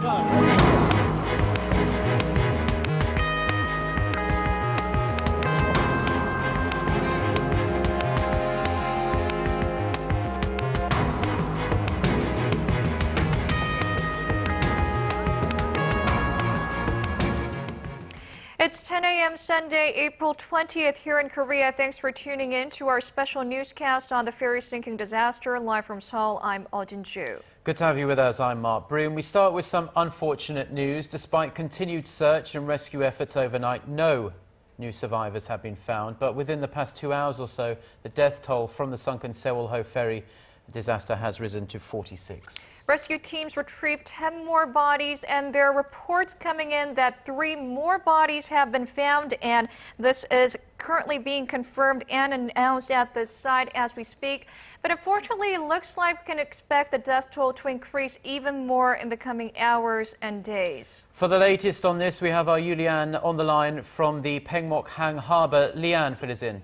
It's 10 a.m. Sunday, April 20th here in Korea. Thanks for tuning in to our special newscast on the ferry sinking disaster. Live from Seoul, I'm jinjoo. Good to have you with us. I'm Mark Broom. We start with some unfortunate news. Despite continued search and rescue efforts overnight, no new survivors have been found. But within the past 2 hours or so, the death toll from the sunken Sewol ferry disaster has risen to 46. Rescue teams retrieved 10 more bodies, and there are reports coming in that 3 more bodies have been found, and this is currently being confirmed and announced at the site as we speak. But unfortunately, it looks like we can expect the death toll to increase even more in the coming hours and days. For the latest on this, we have our Yulian on the line from the Pengmok-hang Harbor. Lian, fill us in.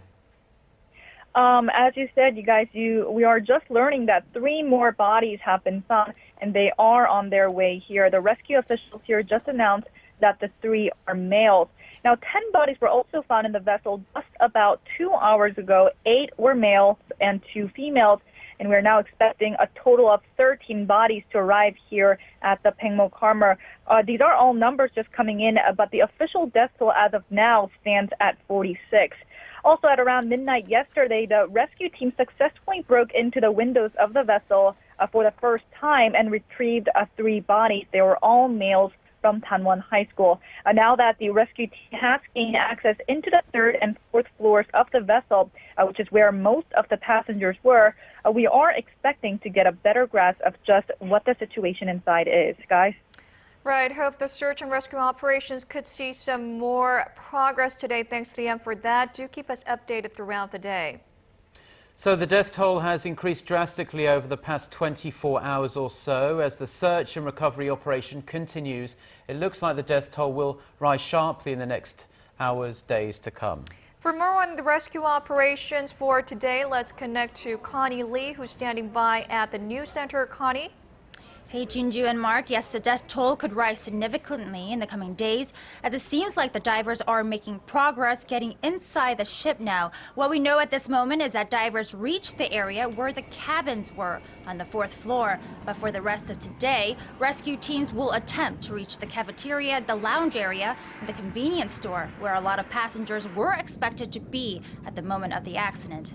As you said, you guys, we are just learning that 3 more bodies have been found, and they are on their way here. The rescue officials here just announced that the 3 are males. Now, 10 bodies were also found in the vessel just about 2 hours ago. 8 were males and 2 females, and we're now expecting a total of 13 bodies to arrive here at the Pengmok Harbor. These are all numbers just coming in, but the official death toll as of now stands at 46. Also, at around midnight yesterday, the rescue team successfully broke into the windows of the vessel for the first time and retrieved 3 bodies. They were all males from Tanwon High School. Now that the rescue team has gained access into the 3rd and 4th floors of the vessel, which is where most of the passengers were, we are expecting to get a better grasp of just what the situation inside is. Guys? Right. Hope the search and rescue operations could see some more progress today. Thanks, Liam, for that. Do keep us updated throughout the day. So the death toll has increased drastically over the past 24 hours or so. As the search and recovery operation continues, it looks like the death toll will rise sharply in the next hours, days to come. For more on the rescue operations for today, let's connect to Connie Lee, who's standing by at the news center. Connie? Hey, jinjoo and Mark. Yes, the death toll could rise significantly in the coming days, as it seems like the divers are making progress getting inside the ship now. What we know at this moment is that divers reached the area where the cabins were on the 4th floor. But for the rest of today, rescue teams will attempt to reach the cafeteria, the lounge area, and the convenience store, where a lot of passengers were expected to be at the moment of the accident.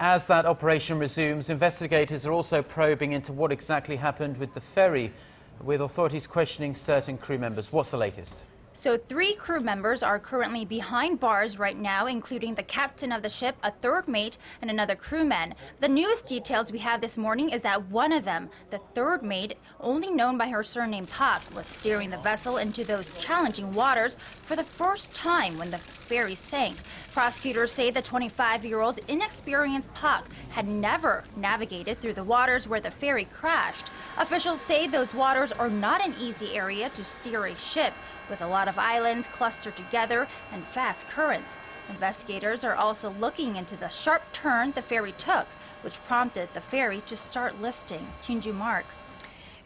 As that operation resumes, investigators are also probing into what exactly happened with the ferry, with authorities questioning certain crew members. What's the latest? So 3 crew members are currently behind bars right now, including the captain of the ship, a 3rd mate, and another crewman. The newest details we have this morning is that one of them, the 3rd mate, only known by her surname Pak, was steering the vessel into those challenging waters for the first time when the ferry sank. Prosecutors say the 25-year-old inexperienced Pak had never navigated through the waters where the ferry crashed. Officials say those waters are not an easy area to steer a ship, with a lot of islands clustered together and fast currents. Investigators are also looking into the sharp turn the ferry took, which prompted the ferry to start listing. jinjoo, Mark.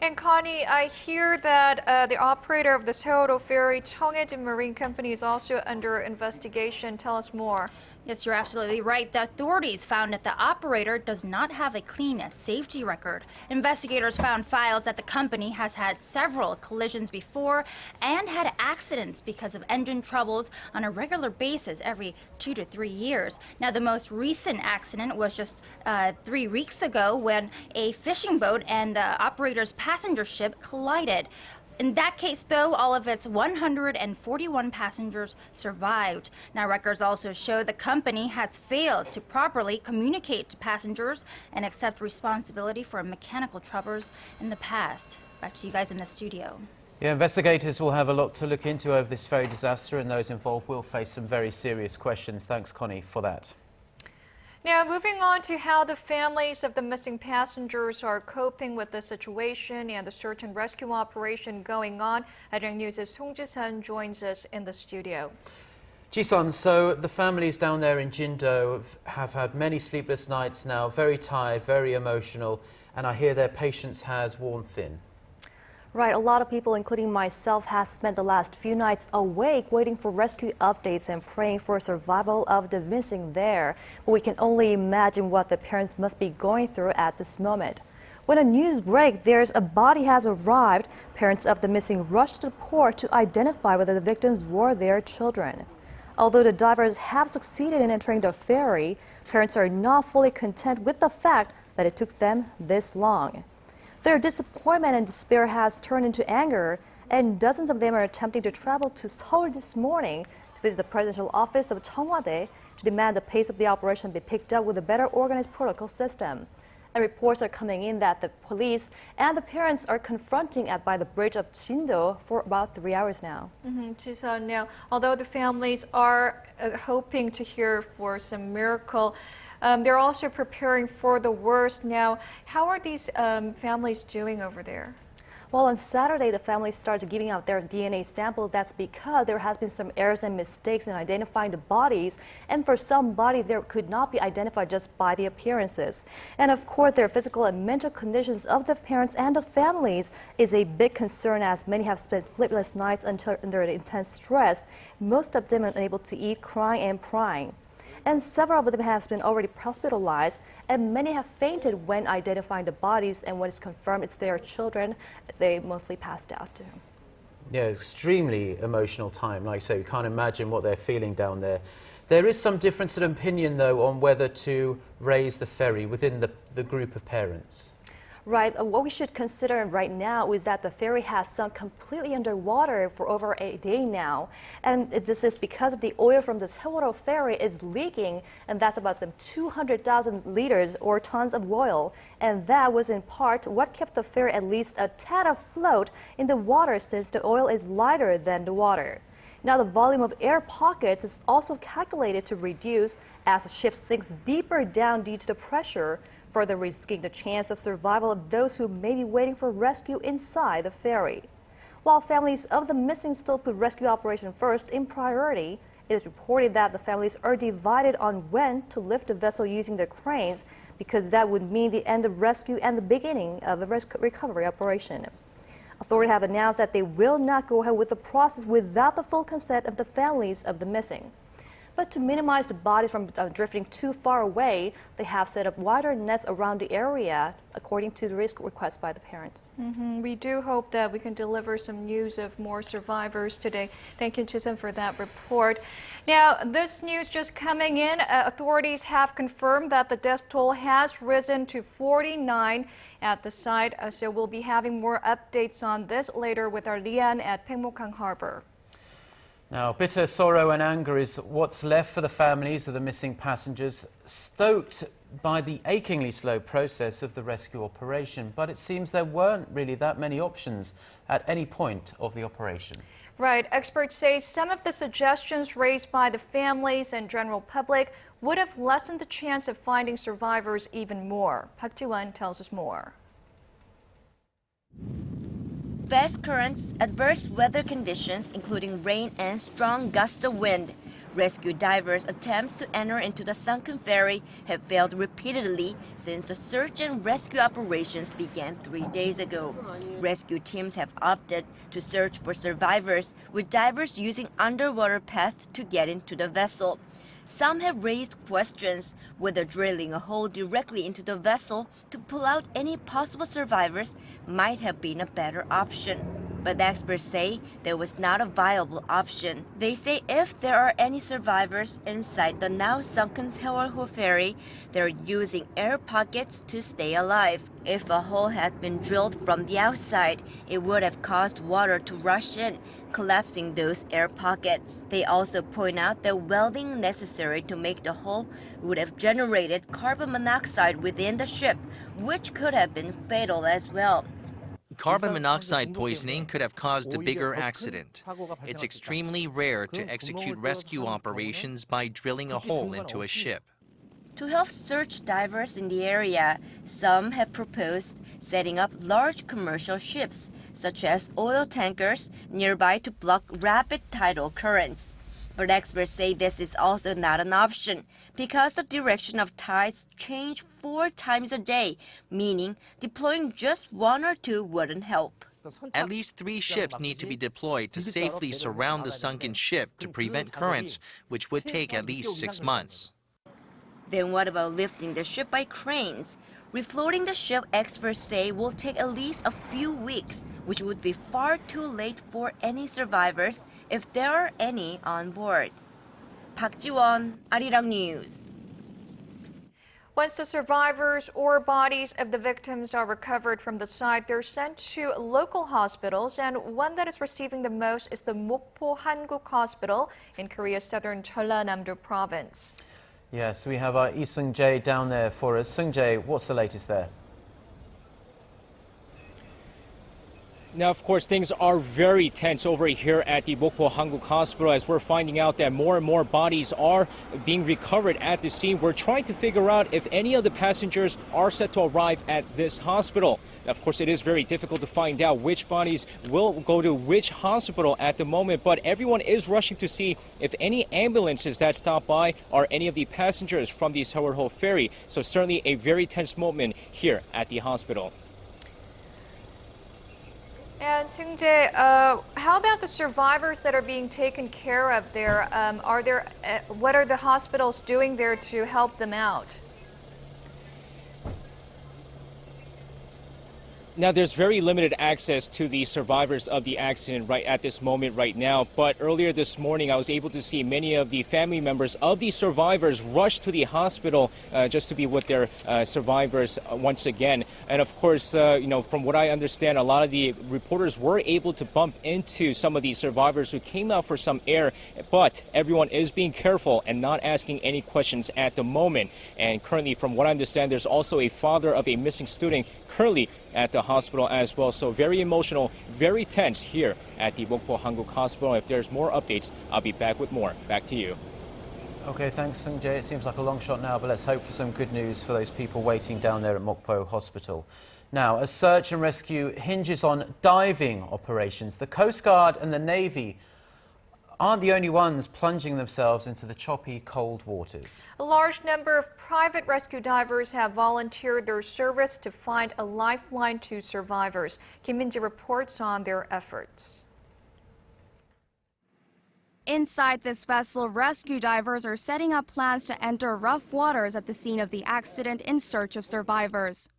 And Connie, I hear that the operator of the Sewol ferry, Cheonghaejin Marine Company, is also under investigation. Tell us more. Yes, you're absolutely right. The authorities found that the operator does not have a clean safety record. Investigators found files that the company has had several collisions before and had accidents because of engine troubles on a regular basis every 2 to 3 years. Now, the most recent accident was just 3 weeks ago when a fishing boat and the operator's passenger ship collided. In that case, though, all of its 141 passengers survived. Now, records also show the company has failed to properly communicate to passengers and accept responsibility for mechanical troubles in the past. Back to you guys in the studio. Yeah, investigators will have a lot to look into over this ferry disaster, and those involved will face some very serious questions. Thanks, Connie, for that. Now, moving on to how the families of the missing passengers are coping with the situation and the search and rescue operation going on. ARIRANG News' Song Ji-sun joins us in the studio. Ji-sun, so the families down there in jinjoo have had many sleepless nights now, very tired, very emotional, and I hear their patience has worn thin. Right, a lot of people, including myself, have spent the last few nights awake waiting for rescue updates and praying for survival of the missing there. But we can only imagine what the parents must be going through at this moment. When a news breaks, there's a body has arrived. Parents of the missing rushed to the port to identify whether the victims were their children. Although the divers have succeeded in entering the ferry, parents are not fully content with the fact that it took them this long. Their disappointment and despair has turned into anger, and dozens of them are attempting to travel to Sewol this morning to visit the presidential office of Cheongwade to demand the pace of the operation be picked up with a better organized protocol system. And reports are coming in that the police and the parents are confronting by the bridge of jinjoo for about 3 hours now. Now, although the families are hoping to hear for some miracle, they're also preparing for the worst. Now, how are these families doing over there? Well, on Saturday, the families started giving out their DNA samples. That's because there has been some errors and mistakes in identifying the bodies. And for some bodies, they could not be identified just by the appearances. And of course, their physical and mental conditions of the parents and the families is a big concern, as many have spent sleepless nights under intense stress. Most of them are unable to eat, crying and crying. And several of them have been already hospitalized, and many have fainted when identifying the bodies, and when it's confirmed it's their children, they mostly passed out too. Yeah, extremely emotional time. Like I say, we can't imagine what they're feeling down there. There is some difference in opinion, though, on whether to raise the ferry within the group of parents. Right. What we should consider right now is that the ferry has sunk completely underwater for over a day now. And this is because of the oil from the Sewol ferry is leaking, and that's about 200,000 liters or tons of oil. And that was in part what kept the ferry at least a tad afloat in the water, since the oil is lighter than the water. Now, the volume of air pockets is also calculated to reduce as the ship sinks deeper down due to the pressure, further risking the chance of survival of those who may be waiting for rescue inside the ferry. While families of the missing still put rescue operation first in priority, it is reported that the families are divided on when to lift the vessel using the cranes, because that would mean the end of rescue and the beginning of a recovery operation. Authorities have announced that they will not go ahead with the process without the full consent of the families of the missing. But to minimize the body from drifting too far away, they have set up wider nets around the area, according to the risk request by the parents. We do hope that we can deliver some news of more survivors today. Thank you, Chisholm, for that report. Now, this news just coming in, authorities have confirmed that the death toll has risen to 49 at the site. So we'll be having more updates on this later with our Lian at Pyeongmogang Harbor. Now, bitter sorrow and anger is what's left for the families of the missing passengers, stoked by the achingly slow process of the rescue operation. But it seems there weren't really that many options at any point of the operation. Right. Experts say some of the suggestions raised by the families and general public would have lessened the chance of finding survivors even more. Park Ji-won tells us more. Fast currents, adverse weather conditions, including rain and strong gusts of wind. Rescue divers' attempts to enter into the sunken ferry have failed repeatedly since the search and rescue operations began 3 days ago. Rescue teams have opted to search for survivors, with divers using underwater paths to get into the vessel. Some have raised questions whether drilling a hole directly into the vessel to pull out any possible survivors might have been a better option. But experts say there was not a viable option. They say if there are any survivors inside the now sunken Sewol ferry, they're using air pockets to stay alive. If a hole had been drilled from the outside, it would have caused water to rush in, collapsing those air pockets. They also point out that welding necessary to make the hole would have generated carbon monoxide within the ship, which could have been fatal as well. Carbon monoxide poisoning could have caused a bigger accident. It's extremely rare to execute rescue operations by drilling a hole into a ship. To help search divers in the area, some have proposed setting up large commercial ships, such as oil tankers, nearby to block rapid tidal currents. But experts say this is also not an option because the direction of tides change 4 times a day, meaning deploying just 1 or 2 wouldn't help. At least 3 ships need to be deployed to safely surround the sunken ship to prevent currents, which would take at least 6 months. Then what about lifting the ship by cranes? Refloating the ship, experts say, will take at least a few weeks, which would be far too late for any survivors if there are any on board. Park Ji-won, ARIRANG News. Once the survivors or bodies of the victims are recovered from the site, they're sent to local hospitals, and one that is receiving the most is the Mokpo Hanguk Hospital in Korea's southern Jeollanam-do province. Yes, we have our Lee Seung-jae down there for us. Seung-jae, what's the latest there? Now, of course, things are very tense over here at the Mokpo Hanguk Hospital as we're finding out that more and more bodies are being recovered at the scene. We're trying to figure out if any of the passengers are set to arrive at this hospital. Now, of course, it is very difficult to find out which bodies will go to which hospital at the moment, but everyone is rushing to see if any ambulances that stop by are any of the passengers from the Sewol ferry. So certainly a very tense moment here at the hospital. And Seung-jae, how about the survivors that are being taken care of there? What are the hospitals doing there to help them out? Now, there's very limited access to the survivors of the accident right at this moment right now. But earlier this morning, I was able to see many of the family members of the survivors rush to the hospital just to be with their survivors once again. And of course, from what I understand, a lot of the reporters were able to bump into some of these survivors who came out for some air. But everyone is being careful and not asking any questions at the moment. And currently, from what I understand, there's also a father of a missing student currently at the hospital as well. So very emotional, very tense here at the Mokpo Hanguk Hospital. If there's more updates, I'll be back with more. Back to you. Okay, thanks, Seung-jae. It seems like a long shot now, but let's hope for some good news for those people waiting down there at Mokpo Hospital. Now, as search and rescue hinges on diving operations, the Coast Guard and the Navy aren't the only ones plunging themselves into the choppy, cold waters. A large number of private rescue divers have volunteered their service to find a lifeline to survivors. Kim Min-ji reports on their efforts. Inside this vessel, rescue divers are setting up plans to enter rough waters at the scene of the accident in search of survivors.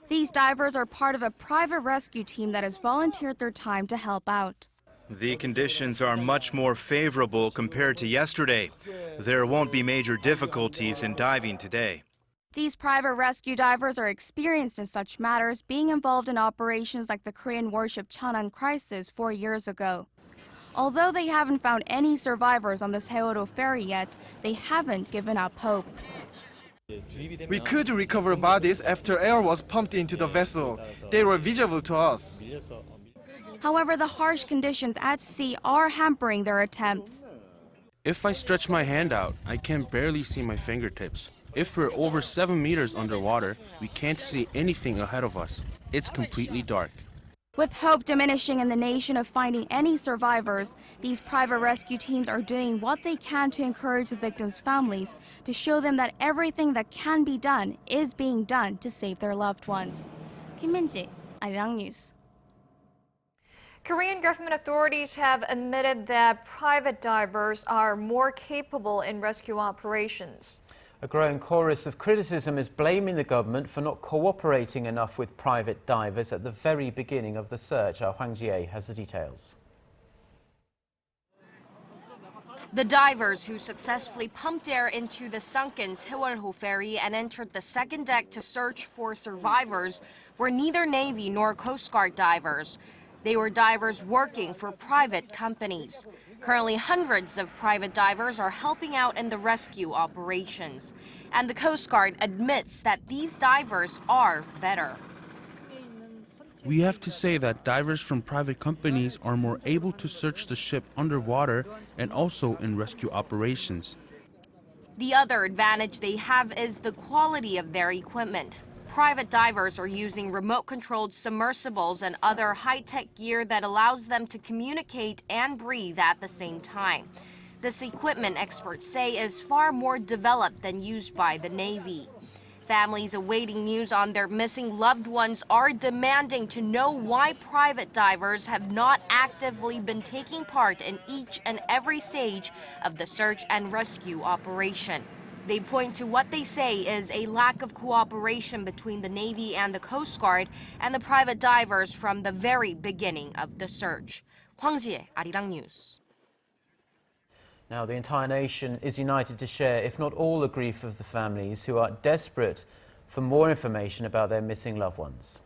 These divers are part of a private rescue team that has volunteered their time to help out. The conditions are much more favorable compared to yesterday. There won't be major difficulties in diving today. These private rescue divers are experienced in such matters, being involved in operations like the Korean warship Cheonan crisis 4 years ago. Although they haven't found any survivors on the Sewol ferry yet, they haven't given up hope. We could recover bodies after air was pumped into the vessel. They were visible to us. However, the harsh conditions at sea are hampering their attempts. If I stretch my hand out, I can barely see my fingertips. If we're over 7 meters underwater, we can't see anything ahead of us. It's completely dark. With hope diminishing in the nation of finding any survivors, these private rescue teams are doing what they can to encourage the victims' families, to show them that everything that can be done is being done to save their loved ones. Kim Min-ji, ARIRANG News. Korean government authorities have admitted that private divers are more capable in rescue operations. A growing chorus of criticism is blaming the government for not cooperating enough with private divers at the very beginning of the search. Our Hwang Ji-ae has the details. The divers who successfully pumped air into the sunken Sewol ferry and entered the second deck to search for survivors were neither Navy nor Coast Guard divers. They were divers working for private companies. Currently, hundreds of private divers are helping out in the rescue operations. And the Coast Guard admits that these divers are better. We have to say that divers from private companies are more able to search the ship underwater and also in rescue operations. The other advantage they have is the quality of their equipment. Private divers are using remote-controlled submersibles and other high-tech gear that allows them to communicate and breathe at the same time. This equipment, experts say, is far more developed than used by the Navy. Families awaiting news on their missing loved ones are demanding to know why private divers have not actively been taking part in each and every stage of the search and rescue operation. They point to what they say is a lack of cooperation between the Navy and the Coast Guard and the private divers from the very beginning of the search. Hwang Ji-hye, ARIRANG News. Now, the entire nation is united to share, if not all, the grief of the families who are desperate for more information about their missing loved ones.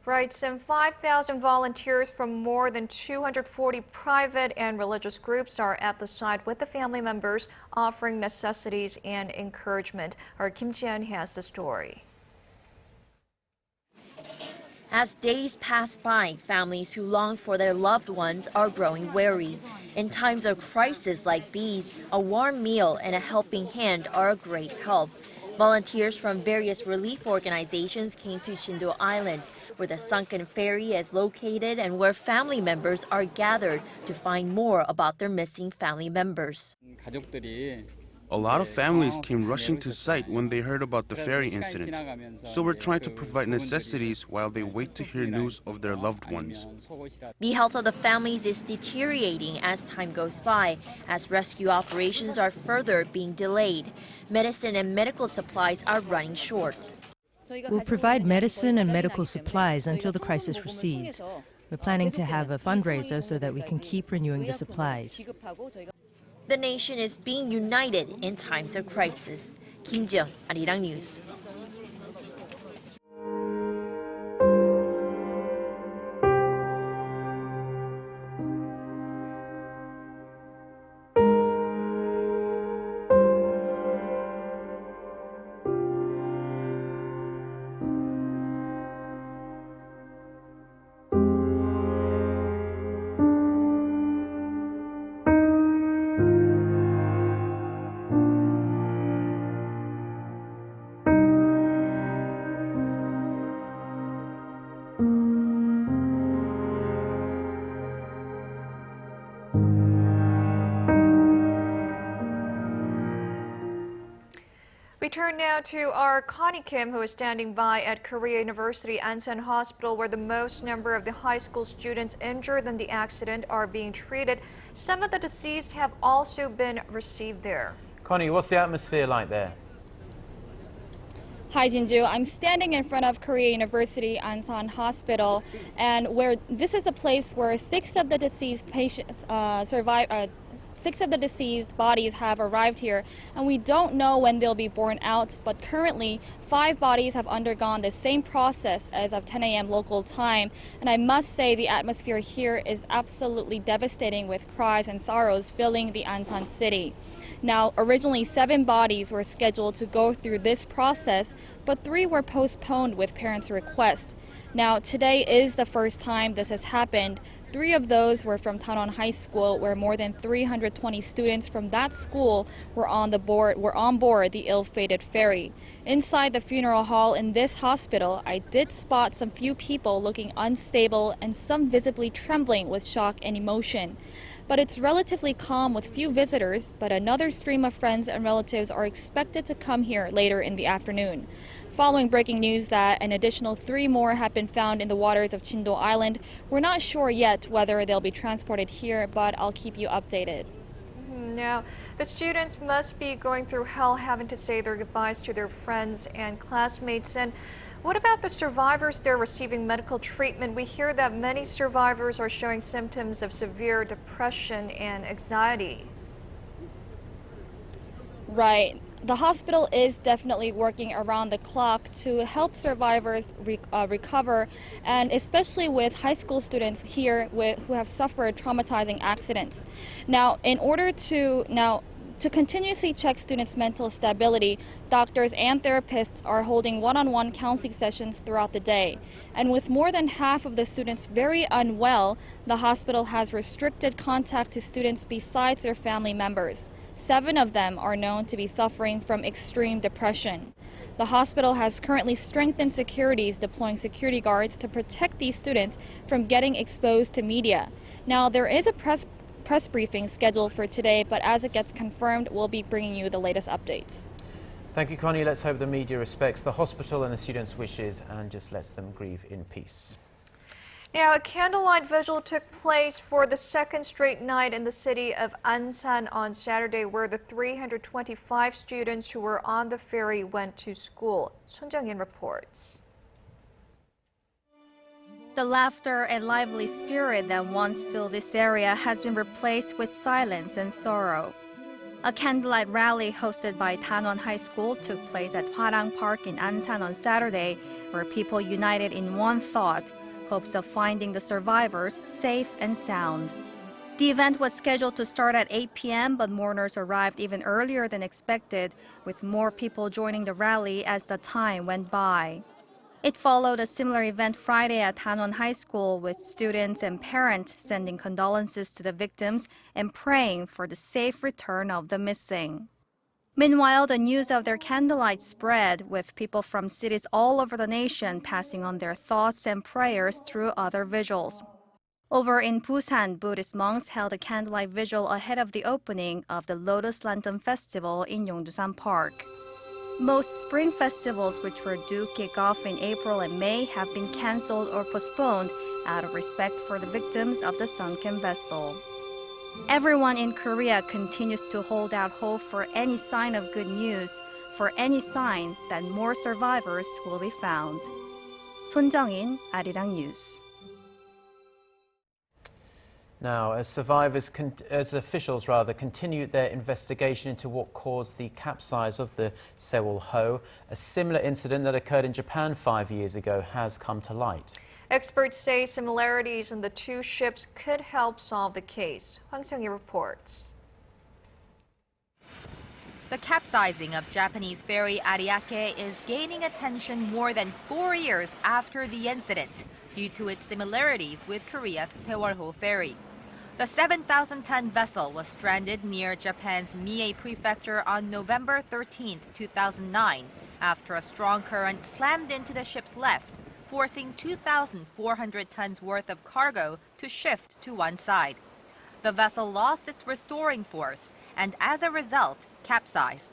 Right, some 5,000 volunteers from more than 240 private and religious groups are at the site with the family members, offering necessities and encouragement. Our Kim Ji-yeon has the story. As days pass by, families who long for their loved ones are growing wary. In times of crisis like these, a warm meal and a helping hand are a great help. Volunteers from various relief organizations came to Jinjoo Island, where the sunken ferry is located and where family members are gathered to find more about their missing family members. A lot of families came rushing to site when they heard about the ferry incident. So we're trying to provide necessities while they wait to hear news of their loved ones. The health of the families is deteriorating as time goes by, as rescue operations are further being delayed. Medicine and medical supplies are running short. We'll provide medicine and medical supplies until the crisis recedes. We're planning to have a fundraiser so that we can keep renewing the supplies. The nation is being united in times of crisis. Kim Ji-yeon, ARIRANG News. We turn now to our Connie Kim, who is standing by at Korea University Ansan Hospital, where the most number of the high school students injured in the accident are being treated. Some of the deceased have also been received there. Connie, what's the atmosphere like there? Hi, Jinjoo. I'm standing in front of Korea University Ansan Hospital, and where this is a place where six of the deceased patients Six of the deceased bodies have arrived here, and we don't know when they'll be borne out, but currently 5 bodies have undergone the same process as of 10 a.m. local time, and I must say the atmosphere here is absolutely devastating, with cries and sorrows filling the Ansan city. Now, originally 7 bodies were scheduled to go through this process, but 3 were postponed with parents' request. Now, today is the first time this has happened. 3 of those were from Tanon High School, where more than 320 students from that school were on board the ill-fated ferry. Inside the funeral hall in this hospital, I did spot some few people looking unstable and some visibly trembling with shock and emotion. But it's relatively calm with few visitors, but another stream of friends and relatives are expected to come here later in the afternoon. Following breaking news that an additional 3 more have been found in the waters of Jinjoo Island, we're not sure yet whether they'll be transported here, but I'll keep you updated. Now, the students must be going through hell having to say their goodbyes to their friends and classmates. And what about the survivors? They're receiving medical treatment. We hear that many survivors are showing symptoms of severe depression and anxiety. Right. The hospital is definitely working around the clock to help survivors recover, and especially with high school students here who have suffered traumatizing accidents. Now, in order to continuously check students' mental stability, doctors and therapists are holding one-on-one counseling sessions throughout the day. And with more than half of the students very unwell, the hospital has restricted contact to students besides their family members. 7 of them are known to be suffering from extreme depression. The hospital has currently strengthened securities, deploying security guards to protect these students from getting exposed to media. Now, there is a press briefing scheduled for today, but as it gets confirmed, we'll be bringing you the latest updates. Thank you, Connie. Let's hope the media respects the hospital and the students' wishes and just lets them grieve in peace. Now, a candlelight vigil took place for the second straight night in the city of Ansan on Saturday, where the 325 students who were on the ferry went to school. Son Jung-in reports. The laughter and lively spirit that once filled this area has been replaced with silence and sorrow. A candlelight rally hosted by Tanwon High School took place at Hwarang Park in Ansan on Saturday, where people united in one thought, hopes of finding the survivors safe and sound. The event was scheduled to start at 8 p.m., but mourners arrived even earlier than expected, with more people joining the rally as the time went by. It followed a similar event Friday at Tanwon High School, with students and parents sending condolences to the victims and praying for the safe return of the missing. Meanwhile, the news of their candlelight spread, with people from cities all over the nation passing on their thoughts and prayers through other vigils. Over in Busan, Buddhist monks held a candlelight vigil ahead of the opening of the Lotus Lantern Festival in Yongdusan Park. Most spring festivals, which were due kick off in April and May, have been cancelled or postponed out of respect for the victims of the sunken vessel. Everyone in Korea continues to hold out hope for any sign of good news, for any sign that more survivors will be found. Son Jung-in, ARIRANG News. Now, as officials continue their investigation into what caused the capsize of the Sewol Ho, a similar incident that occurred in Japan 5 years ago has come to light. Experts say similarities in the two ships could help solve the case. Hwang Seung-hee reports. The capsizing of Japanese ferry Ariake is gaining attention more than 4 years after the incident due to its similarities with Korea's Sewol Ho ferry. The 7,000-ton vessel was stranded near Japan's Mie Prefecture on November 13, 2009, after a strong current slammed into the ship's left, forcing 2,400 tons worth of cargo to shift to one side. The vessel lost its restoring force and, as a result, capsized.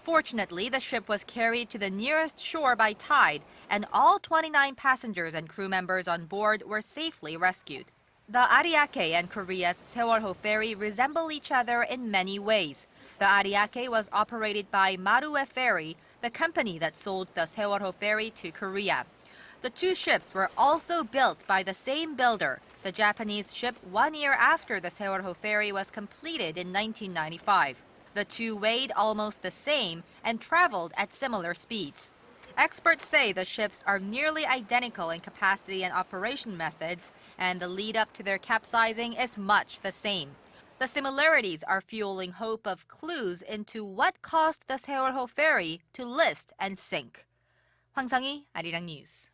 Fortunately, the ship was carried to the nearest shore by tide, and all 29 passengers and crew members on board were safely rescued. The Ariake and Korea's Sewol Ho ferry resemble each other in many ways. The Ariake was operated by Marue Ferry, the company that sold the Sewol Ho ferry to Korea. The two ships were also built by the same builder, the Japanese ship 1 year after the Sewol Ho ferry was completed in 1995. The two weighed almost the same and traveled at similar speeds. Experts say the ships are nearly identical in capacity and operation methods, and the lead-up to their capsizing is much the same. The similarities are fueling hope of clues into what caused the Sewol Ho ferry to list and sink. Hwang Seung-hee, ARIRANG News.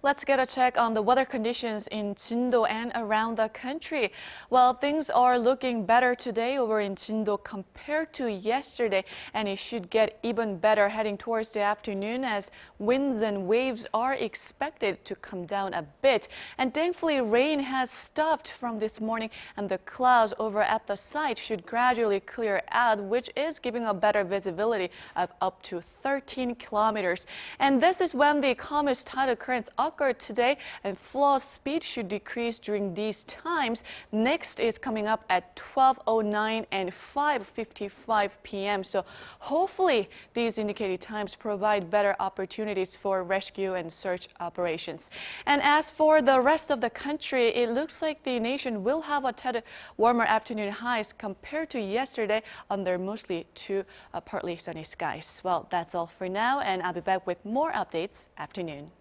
Let's get a check on the weather conditions in Jinjoo and around the country. Well, things are looking better today over in Jinjoo compared to yesterday, and it should get even better heading towards the afternoon as winds and waves are expected to come down a bit. And thankfully, rain has stopped from this morning, and the clouds over at the site should gradually clear out, which is giving a better visibility of up to 13 kilometers. And this is when the calmest tidal currents occur today, and flow speed should decrease during these times. Next is coming up at 12:09 and 5:55 p.m. So hopefully these indicated times provide better opportunities for rescue and search operations. And as for the rest of the country, it looks like the nation will have a tad warmer afternoon highs compared to yesterday under mostly to partly sunny skies. Well, that's all for now, and I'll be back with more updates afternoon.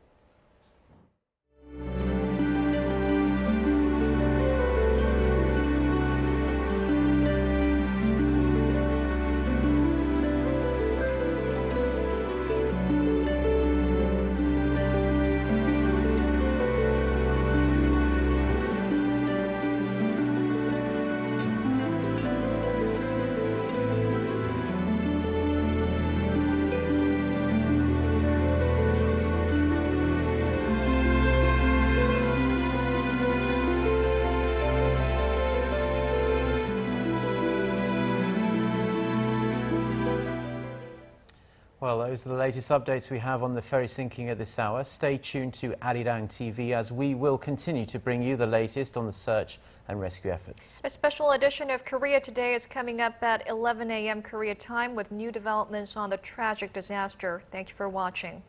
Well, those are the latest updates we have on the ferry sinking at this hour. Stay tuned to ARIRANG TV as we will continue to bring you the latest on the search and rescue efforts. A special edition of Korea Today is coming up at 11 a.m. Korea time with new developments on the tragic disaster. Thank you for watching.